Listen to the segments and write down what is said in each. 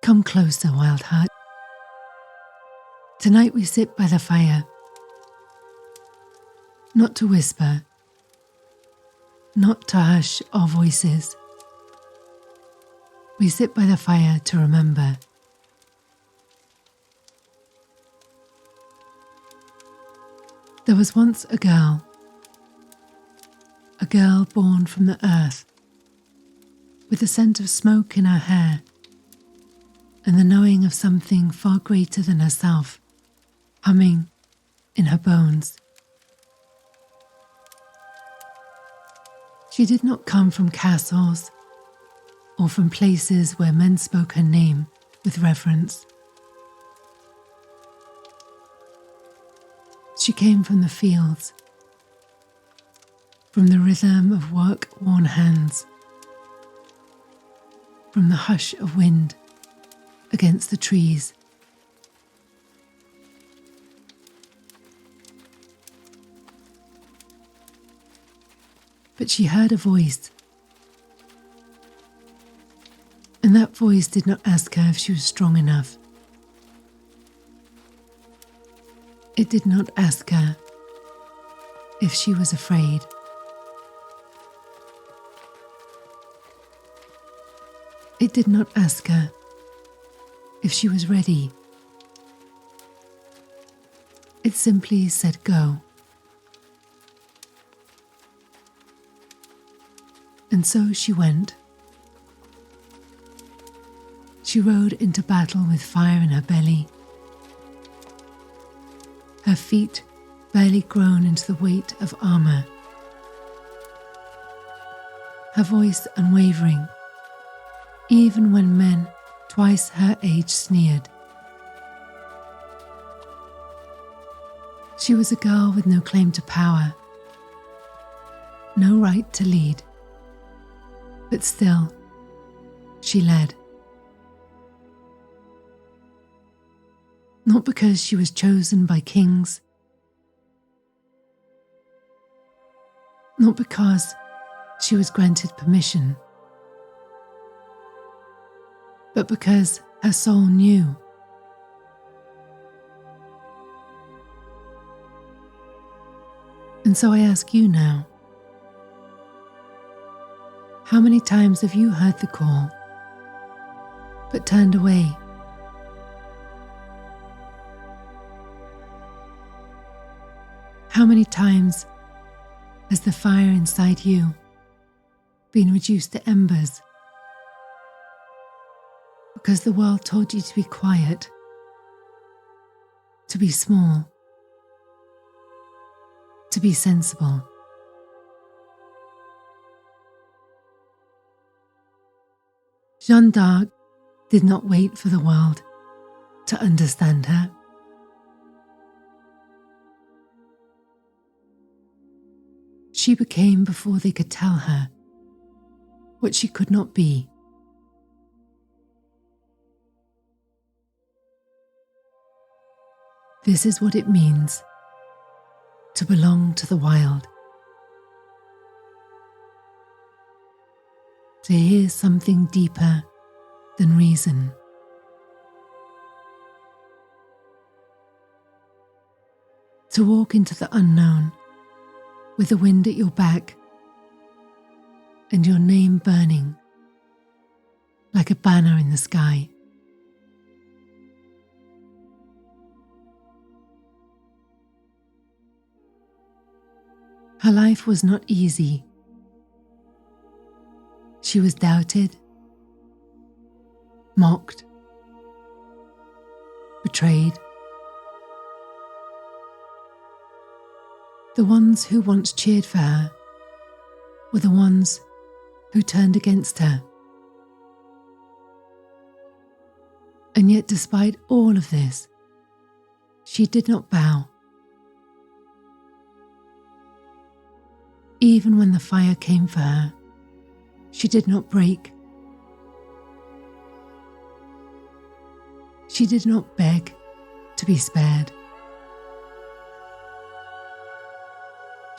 Come closer, wild heart. Tonight we sit by the fire, not to whisper, not to hush our voices. We sit by the fire to remember. There was once a girl born from the earth, with the scent of smoke in her hair and the knowing of something far greater than herself humming in her bones. She did not come from castles or from places where men spoke her name with reverence. She came from the fields, from the rhythm of work-worn hands, from the hush of wind against the trees. But she heard a voice, and that voice did not ask her if she was strong enough. It did not ask her if she was afraid. It did not ask her if she was ready. It simply said go. And so she went. She rode into battle with fire in her belly, her feet barely grown into the weight of armor, her voice unwavering, even when men twice her age sneered. She was a girl with no claim to power, no right to lead, but still, she led. Not because she was chosen by kings, not because she was granted permission, but because her soul knew. And so I ask you now, how many times have you heard the call, but turned away? How many times has the fire inside you been reduced to embers because the world told you to be quiet, to be small, to be sensible? Jeanne d'Arc did not wait for the world to understand her. She became before they could tell her what she could not be. This is what it means to belong to the wild. To hear something deeper than reason. To walk into the unknown with the wind at your back and your name burning like a banner in the sky. Her life was not easy. She was doubted, mocked, betrayed. The ones who once cheered for her were the ones who turned against her. And yet, despite all of this, she did not bow. Even when the fire came for her, she did not break. She did not beg to be spared.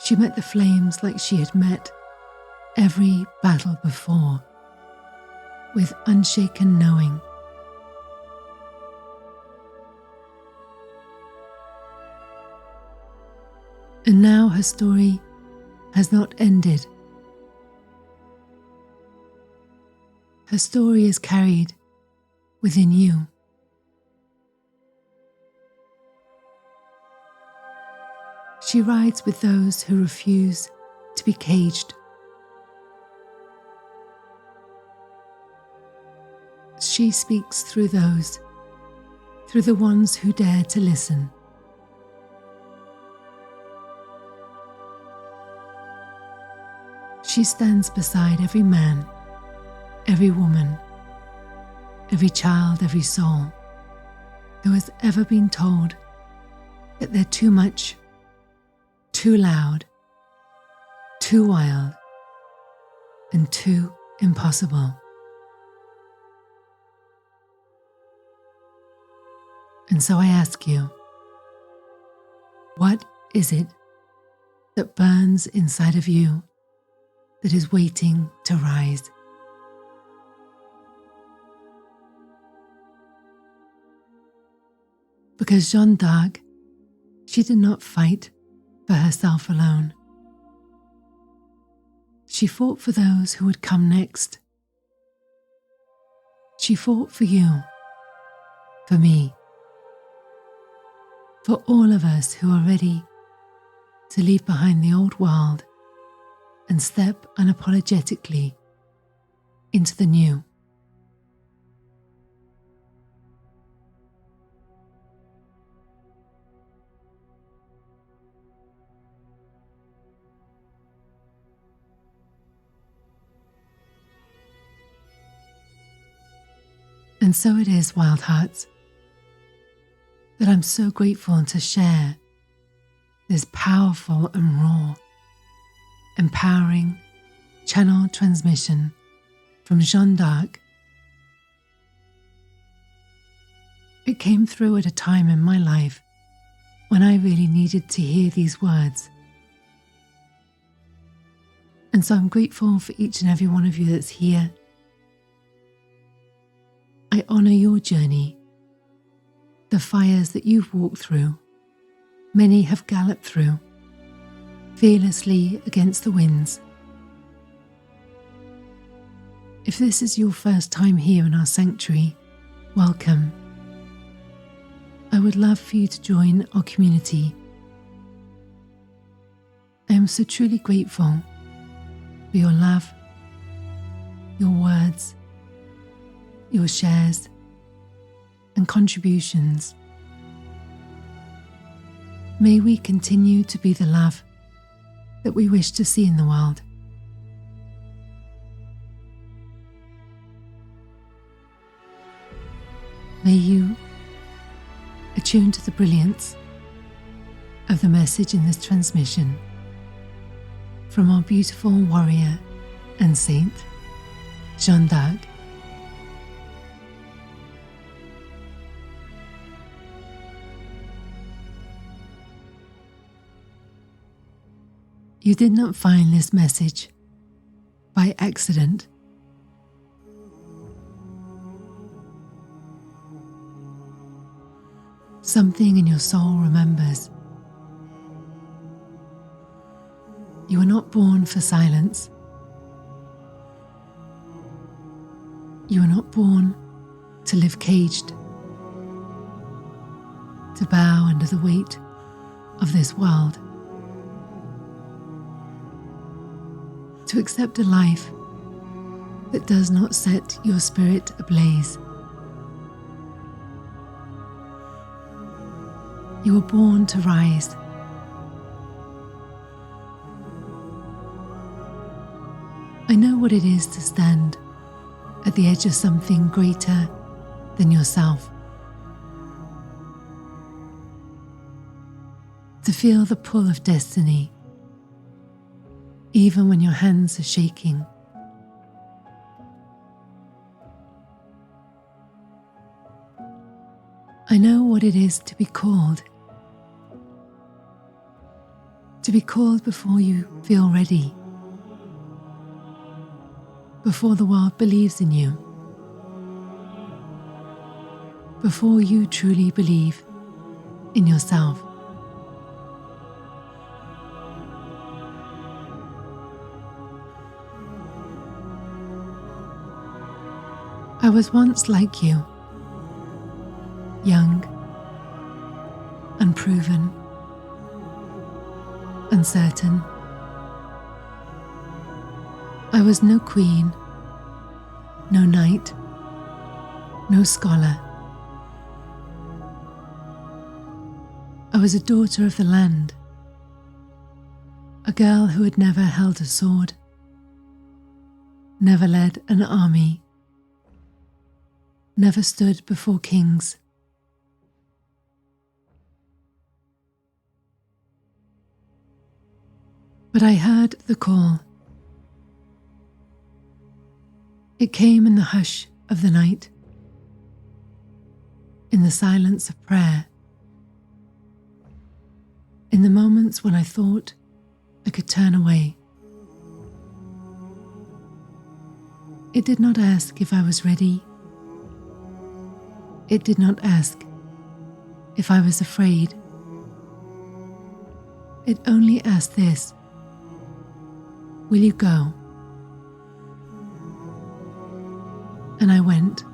She met the flames like she had met every battle before, with unshaken knowing And now her story has not ended. Her story is carried within you. She rides with those who refuse to be caged. She speaks through the ones who dare to listen. She stands beside every man, every woman, every child, every soul who has ever been told that they're too much, too loud, too wild, and too impossible. And so I ask you, what is it that burns inside of you that is waiting to rise? Because Jeanne d'Arc, she did not fight for herself alone. She fought for those who would come next. She fought for you, for me, for all of us who are ready to leave behind the old world and step unapologetically into the new. And so it is, wild hearts, that I'm so grateful to share this powerful and raw, empowering channel transmission from Jeanne d'Arc. It came through at a time in my life when I really needed to hear these words. And so I'm grateful for each and every one of you that's here. I honour your journey, the fires that you've walked through, many have galloped through, fearlessly against the winds. If this is your first time here in our sanctuary, welcome. I would love for you to join our community. I am so truly grateful for your love, your words, your shares and contributions. May we continue to be the love that we wish to see in the world. May you attune to the brilliance of the message in this transmission from our beautiful warrior and saint, Jeanne d'Arc. You did not find this message by accident. Something in your soul remembers. You were not born for silence. You were not born to live caged, to bow under the weight of this world, to accept a life that does not set your spirit ablaze. You were born to rise. I know what it is to stand at the edge of something greater than yourself, to feel the pull of destiny even when your hands are shaking. I know what it is to be called before you feel ready, before the world believes in you, before you truly believe in yourself. I was once like you, young, unproven, uncertain. I was no queen, no knight, no scholar. I was a daughter of the land, a girl who had never held a sword, never led an army, never stood before kings. But I heard the call. It came in the hush of the night, in the silence of prayer, in the moments when I thought I could turn away. It did not ask if I was ready. It did not ask if I was afraid. It only asked this: will you go? And I went.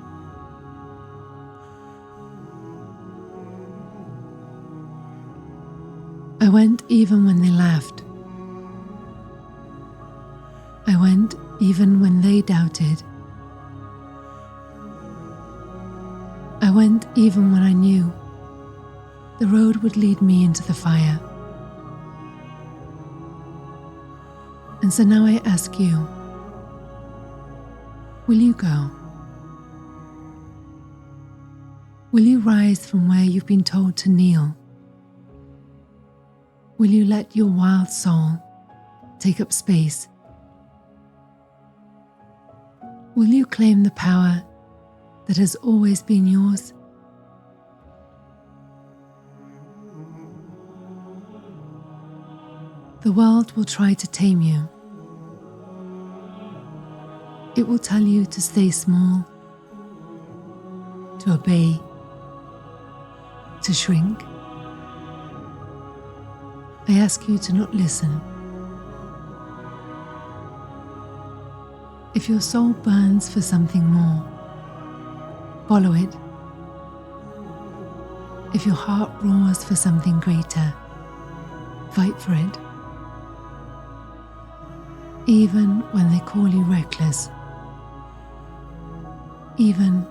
I went even when they laughed. I went even when they doubted. I went even when I knew the road would lead me into the fire. And so now I ask you, will you go? Will you rise from where you've been told to kneel? Will you let your wild soul take up space? Will you claim the power that has always been yours? The world will try to tame you. It will tell you to stay small, to obey, to shrink. I ask you to not listen. If your soul burns for something more, follow it. If your heart roars for something greater, fight for it. Even when they call you reckless, even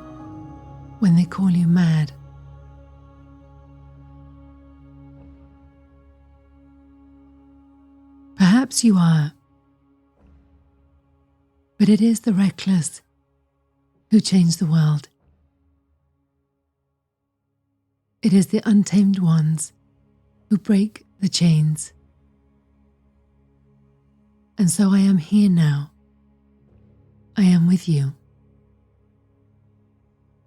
when they call you mad. Perhaps you are, but it is the reckless who change the world. It is the untamed ones who break the chains. And so I am here now. I am with you.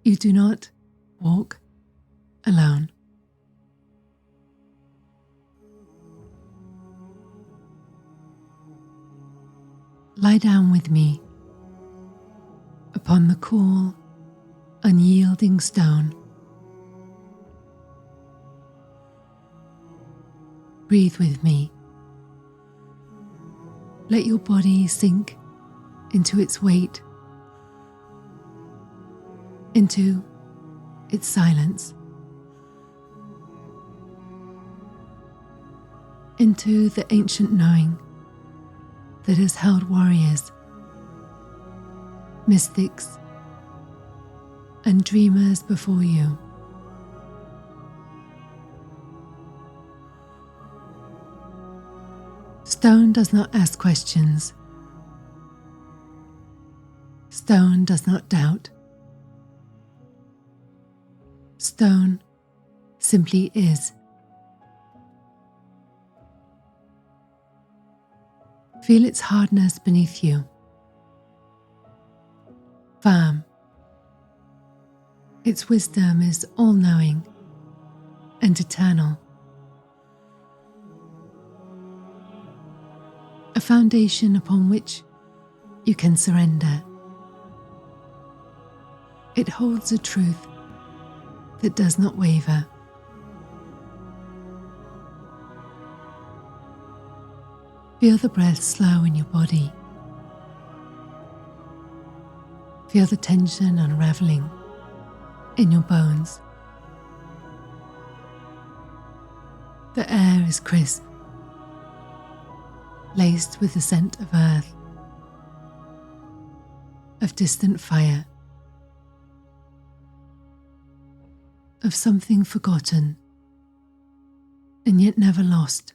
You do not walk alone. Lie down with me upon the cool, unyielding stone. Breathe with me. Let your body sink into its weight, into its silence, into the ancient knowing that has held warriors, mystics, and dreamers before you. Stone does not ask questions. Stone does not doubt. Stone simply is. Feel its hardness beneath you. Firm. Its wisdom is all-knowing and eternal. A foundation upon which you can surrender. It holds a truth that does not waver. Feel the breath slow in your body. Feel the tension unraveling in your bones. The air is crisp, laced with the scent of earth, of distant fire, of something forgotten and yet never lost.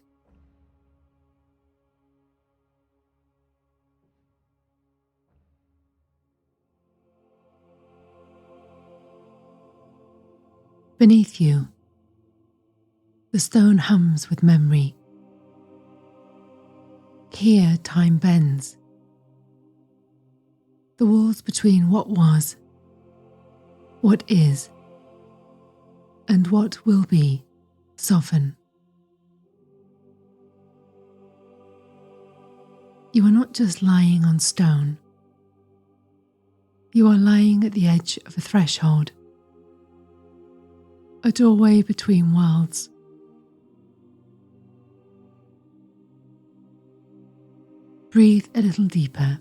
Beneath you, the stone hums with memory. Here time bends. The walls between what was, what is, and what will be soften. You are not just lying on stone. You are lying at the edge of a threshold, a doorway between worlds. Breathe a little deeper.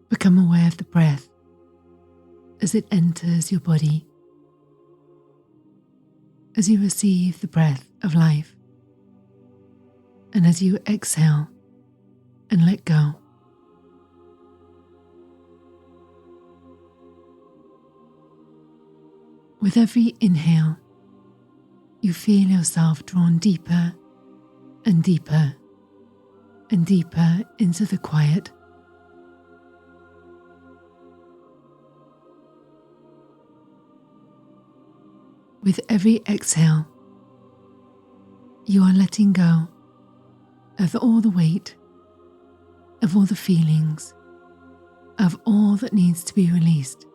Become aware of the breath as it enters your body, as you receive the breath of life, and as you exhale and let go. With every inhale, you feel yourself drawn deeper and deeper and deeper into the quiet. With every exhale, you are letting go of all the weight, of all the feelings, of all that needs to be released.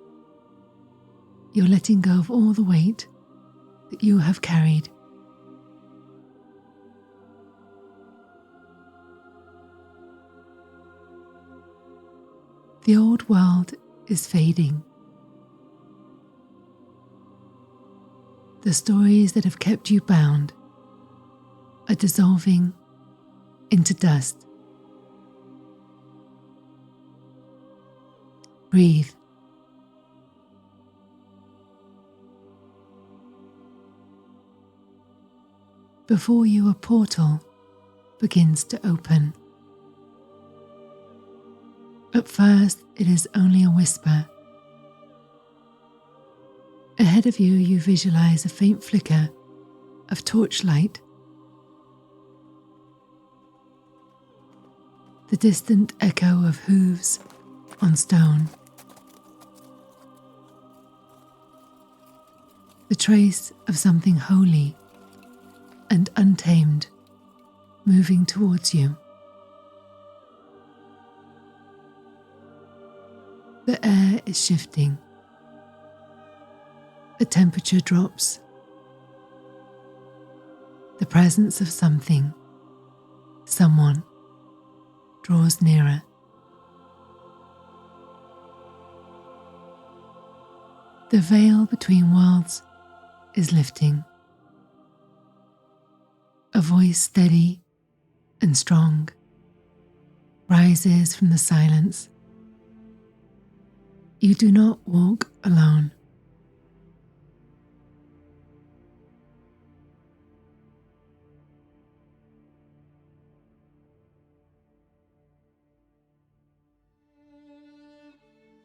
You're letting go of all the weight that you have carried. The old world is fading. The stories that have kept you bound are dissolving into dust. Breathe. Before you, a portal begins to open. At first, it is only a whisper. Ahead of you, you visualize a faint flicker of torchlight. The distant echo of hooves on stone. The trace of something holy and untamed moving towards you. The air is shifting. The temperature drops. The presence of something, someone, draws nearer. The veil between worlds is lifting. A voice steady and strong rises from the silence. You do not walk alone.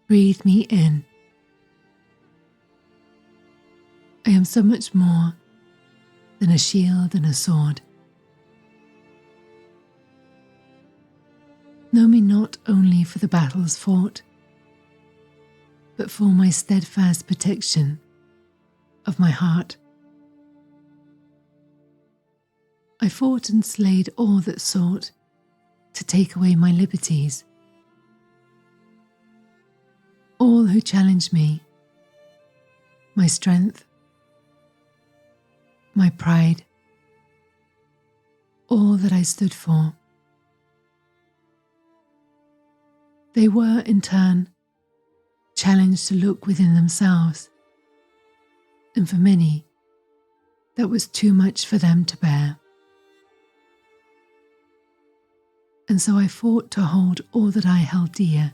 Breathe me in. I am so much more than a shield and a sword. Know me not only for the battles fought, but for my steadfast protection of my heart. I fought and slayed all that sought to take away my liberties. All who challenged me, my strength, my pride, all that I stood for. They were, in turn, challenged to look within themselves, and for many, that was too much for them to bear. And so I fought to hold all that I held dear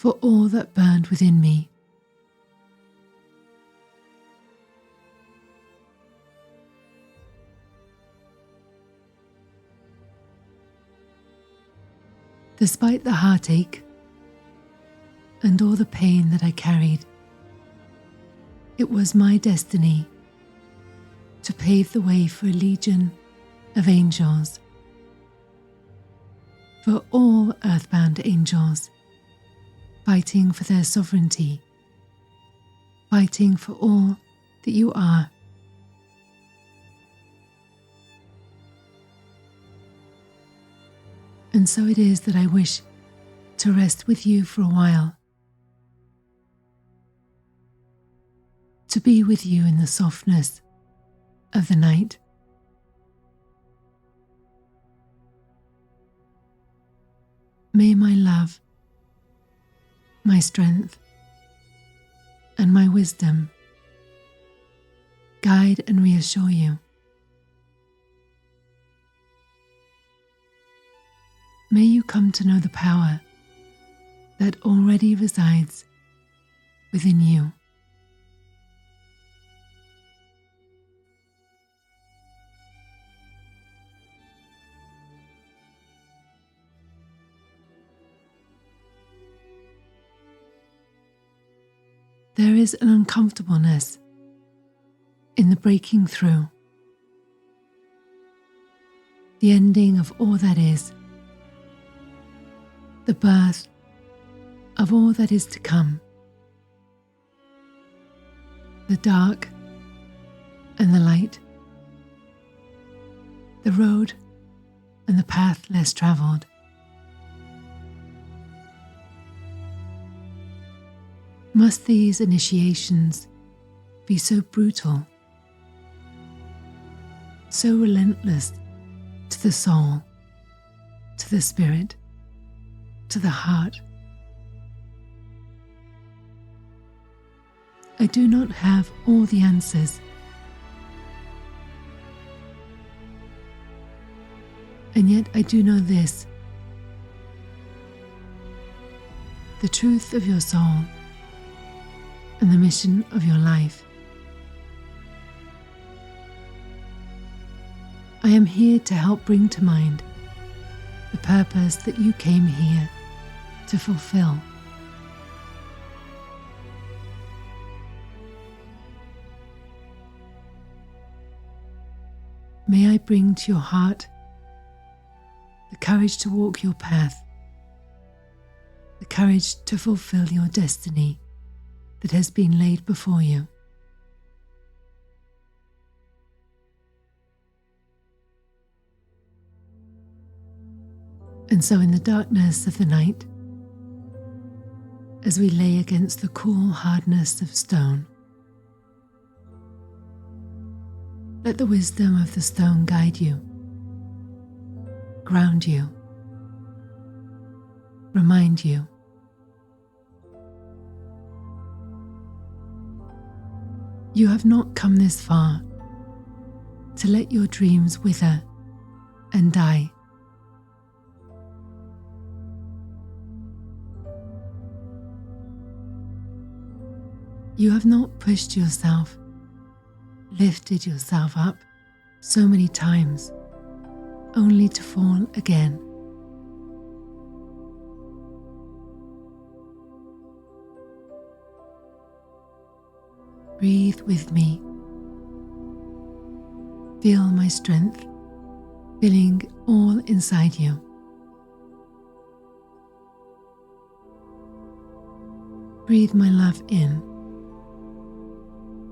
for all that burned within me. Despite the heartache and all the pain that I carried, it was my destiny to pave the way for a legion of angels, for all earthbound angels, fighting for their sovereignty, fighting for all that you are. And so it is that I wish to rest with you for a while, to be with you in the softness of the night. May my love, my strength, and my wisdom guide and reassure you. May you come to know the power that already resides within you. There is an uncomfortableness in the breaking through, the ending of all that is, the birth of all that is to come, the dark and the light, the road and the path less travelled. Must these initiations be so brutal, so relentless to the soul, to the spirit, to the heart? I do not have all the answers, and yet I do know this: the truth of your soul and the mission of your life. I am here to help bring to mind the purpose that you came here to fulfill. May I bring to your heart the courage to walk your path, the courage to fulfill your destiny that has been laid before you. And so in the darkness of the night, as we lay against the cool hardness of stone, let the wisdom of the stone guide you, ground you, remind you. You have not come this far to let your dreams wither and die. You have not pushed yourself, lifted yourself up so many times, only to fall again. Breathe with me. Feel my strength filling all inside you. Breathe my love in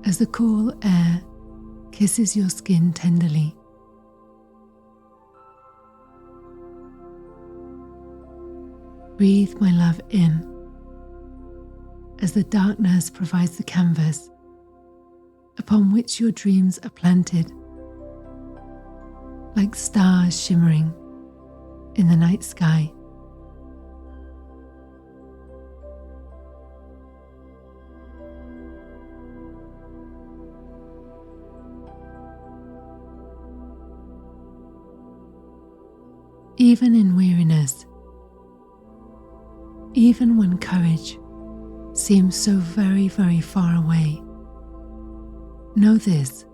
as the cool air kisses your skin tenderly. Breathe my love in as the darkness provides the canvas upon which your dreams are planted, like stars shimmering in the night sky. Even in weariness, Even when courage seems so very, very far away, know this: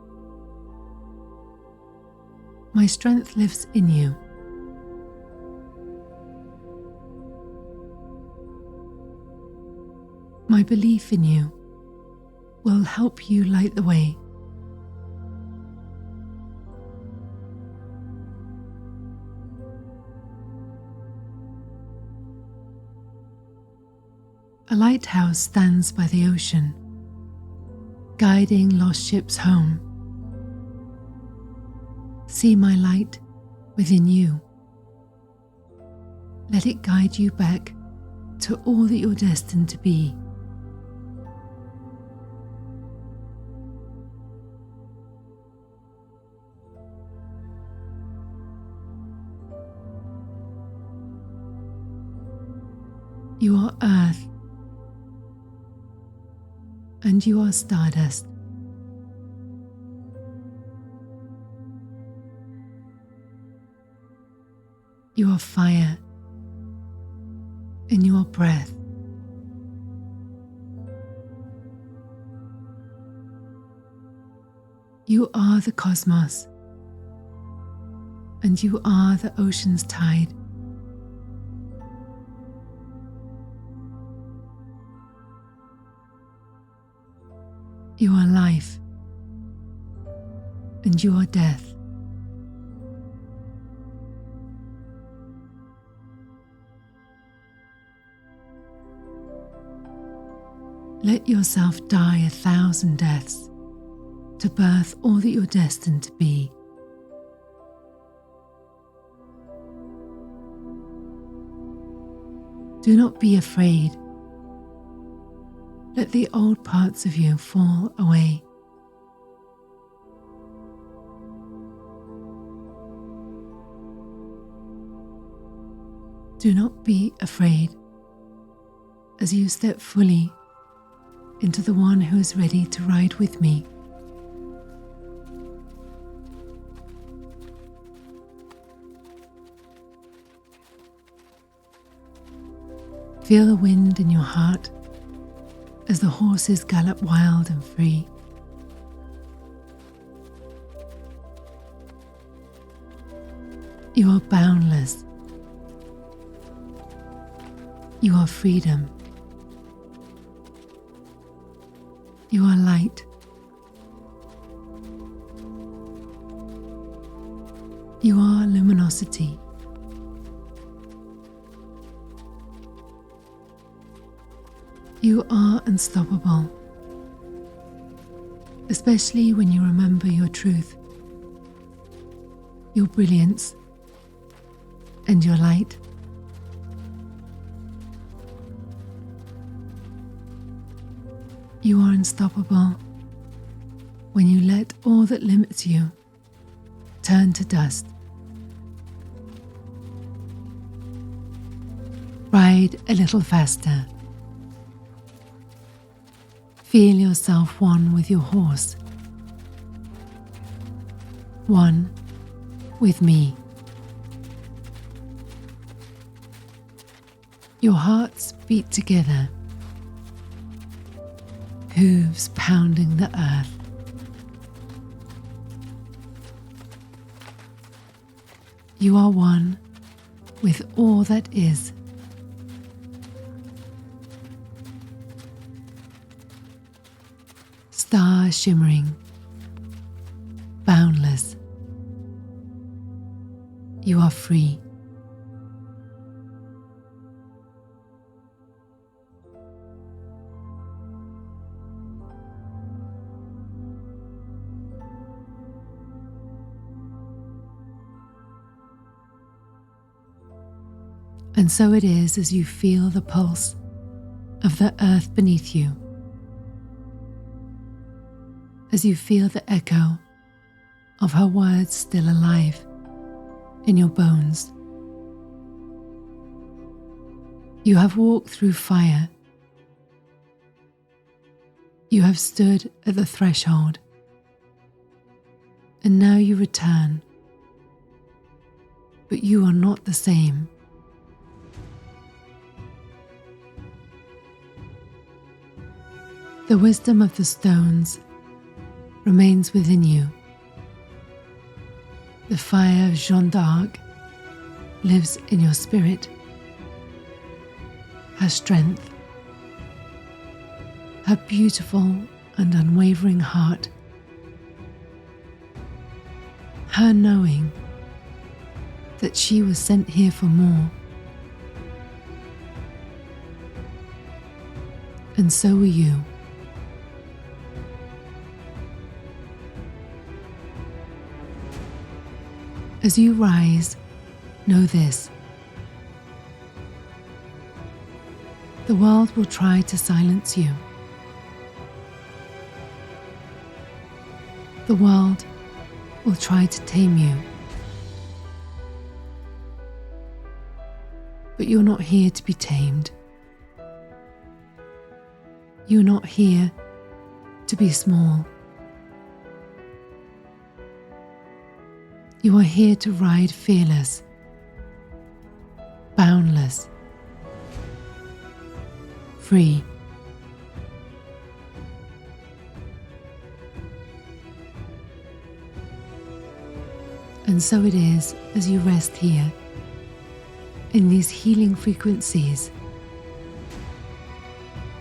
my strength lives in you. My belief in you will help you light the way. A lighthouse stands by the ocean, guiding lost ships home. See my light within you. Let it guide you back to all that you're destined to be. You are earth, and you are stardust. You are fire, and you are breath. You are the cosmos, and you are the ocean's tide. You are life, and you are death. Let yourself die 1,000 deaths to birth all that you're destined to be. Do not be afraid. Let the old parts of you fall away. Do not be afraid as you step fully into the one who is ready to ride with me. Feel the wind in your heart as the horses gallop wild and free. You are boundless. You are freedom. You are light. You are luminosity. You are unstoppable, especially when you remember your truth, your brilliance, and your light. You are unstoppable when you let all that limits you turn to dust. Ride a little faster. Feel yourself one with your horse, one with me. Your hearts beat together, hooves pounding the earth. You are one with all that is. Star shimmering, boundless. You are free. And so it is as you feel the pulse of the earth beneath you, as you feel the echo of her words still alive in your bones. You have walked through fire. You have stood at the threshold, and now you return. But you are not the same. The wisdom of the stones remains within you. The fire of Jeanne d'Arc lives in your spirit. Her strength, her beautiful and unwavering heart, her knowing that she was sent here for more. And so were you. As you rise, know this: the world will try to silence you. The world will try to tame you. But you're not here to be tamed. You're not here to be small. You are here to ride fearless, boundless, free. And so it is as you rest here in these healing frequencies.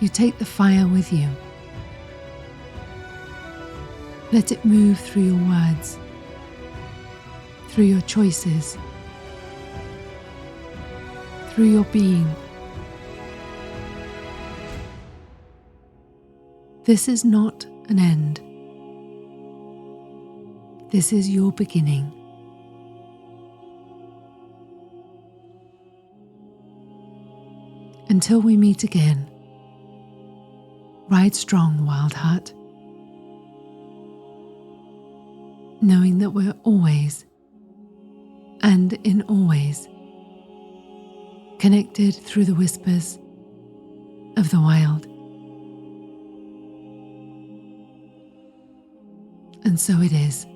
You take the fire with you. Let it move through your words, through your choices, through your being. This is not an end. This is your beginning. Until we meet again, ride strong, wild heart, knowing that we're always and in always connected through the whispers of the wild. And so it is.